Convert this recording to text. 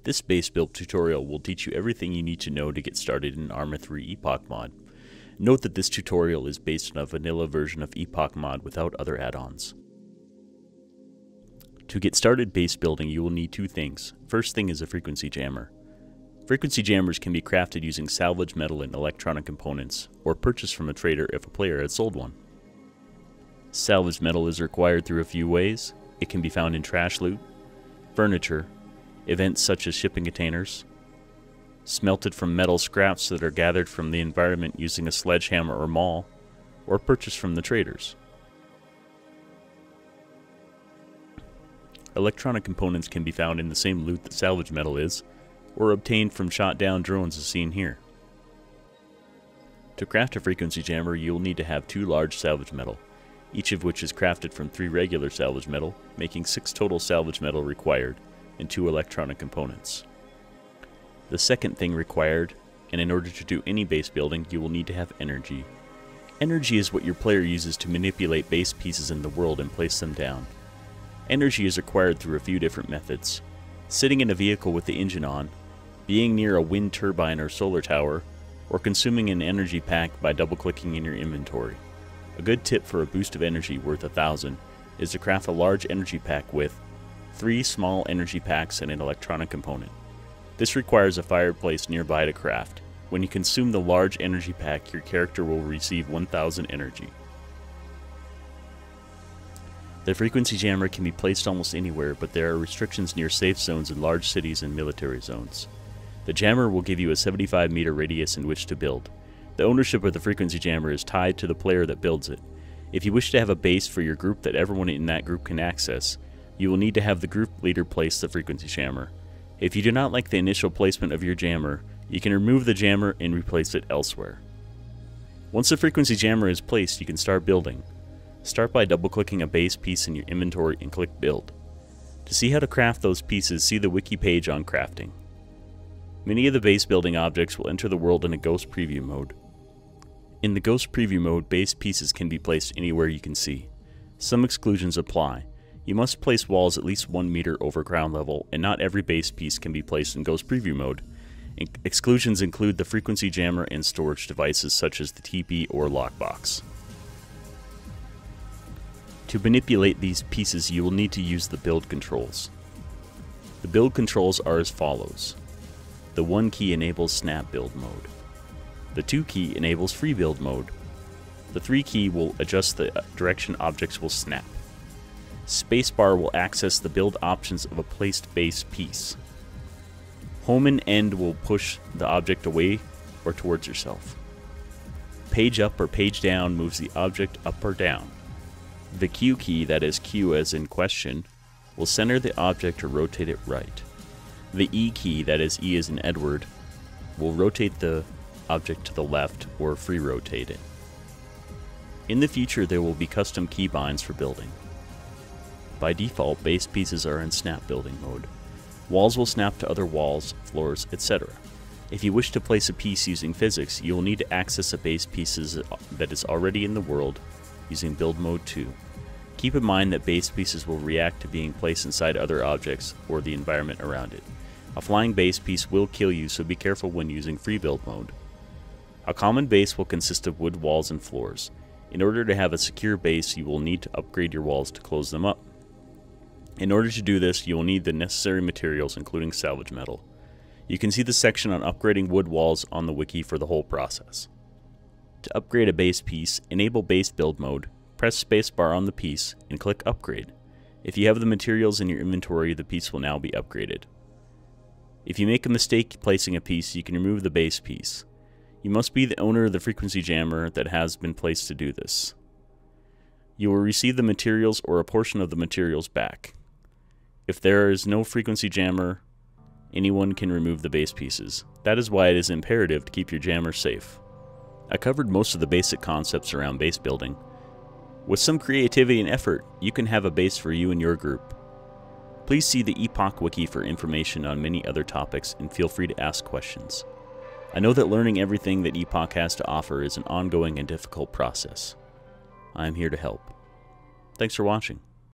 This base build tutorial will teach you everything you need to know to get started in Arma 3 Epoch Mod. Note that this tutorial is based on a vanilla version of Epoch Mod without other add-ons. To get started base building, you will need two things. First thing is a frequency jammer. Frequency jammers can be crafted using salvaged metal and electronic components, or purchased from a trader if a player has sold one. Salvaged metal is required through a few ways. It can be found in trash loot, furniture, events such as shipping containers, smelted from metal scraps that are gathered from the environment using a sledgehammer or maul, or purchased from the traders. Electronic components can be found in the same loot that salvage metal is, or obtained from shot down drones as seen here. To craft a frequency jammer, you will need to have 2 large salvage metal, each of which is crafted from 3 regular salvage metal, making 6 total salvage metal required, and 2 electronic components. The second thing required, and in order to do any base building, you will need to have energy. Energy is what your player uses to manipulate base pieces in the world and place them down. Energy is acquired through a few different methods. Sitting in a vehicle with the engine on, being near a wind turbine or solar tower, or consuming an energy pack by double-clicking in your inventory. A good tip for a boost of energy worth 1,000 is to craft a large energy pack with 3 small energy packs and an electronic component. This requires a fireplace nearby to craft. When you consume the large energy pack, your character will receive 1,000 energy. The frequency jammer can be placed almost anywhere, but there are restrictions near safe zones in large cities and military zones. The jammer will give you a 75-meter radius in which to build. The ownership of the frequency jammer is tied to the player that builds it. If you wish to have a base for your group that everyone in that group can access, you will need to have the group leader place the frequency jammer. If you do not like the initial placement of your jammer, you can remove the jammer and replace it elsewhere. Once the frequency jammer is placed, you can start building. Start by double-clicking a base piece in your inventory and click Build. To see how to craft those pieces, see the wiki page on crafting. Many of the base building objects will enter the world in a ghost preview mode. In the ghost preview mode, base pieces can be placed anywhere you can see. Some exclusions apply. You must place walls at least 1 meter over ground level, and not every base piece can be placed in ghost preview mode. Exclusions include the frequency jammer and storage devices such as the TP or lockbox. To manipulate these pieces, you will need to use the build controls. The build controls are as follows. The 1 key enables snap build mode. The 2 key enables free build mode. The 3 key will adjust the direction objects will snap. Spacebar will access the build options of a placed base piece. Home and end will push the object away or towards yourself. Page up or page down moves the object up or down. The Q key, that is Q as in question, will center the object or rotate it right. The E key, that is E as in Edward, will rotate the object to the left or free rotate it. In the future, there will be custom keybinds for building. By default, base pieces are in snap building mode. Walls will snap to other walls, floors, etc. If you wish to place a piece using physics, you will need to access a base piece that is already in the world using build mode 2. Keep in mind that base pieces will react to being placed inside other objects or the environment around it. A flying base piece will kill you, so be careful when using free build mode. A common base will consist of wood walls and floors. In order to have a secure base, you will need to upgrade your walls to close them up. In order to do this, you will need the necessary materials, including salvage metal. You can see the section on upgrading wood walls on the wiki for the whole process. To upgrade a base piece, enable base build mode, press spacebar on the piece, and click Upgrade. If you have the materials in your inventory, the piece will now be upgraded. If you make a mistake placing a piece, you can remove the base piece. You must be the owner of the frequency jammer that has been placed to do this. You will receive the materials or a portion of the materials back. If there is no frequency jammer, anyone can remove the base pieces. That is why it is imperative to keep your jammer safe. I covered most of the basic concepts around base building. With some creativity and effort, you can have a base for you and your group. Please see the Epoch Wiki for information on many other topics and feel free to ask questions. I know that learning everything that Epoch has to offer is an ongoing and difficult process. I am here to help. Thanks for watching.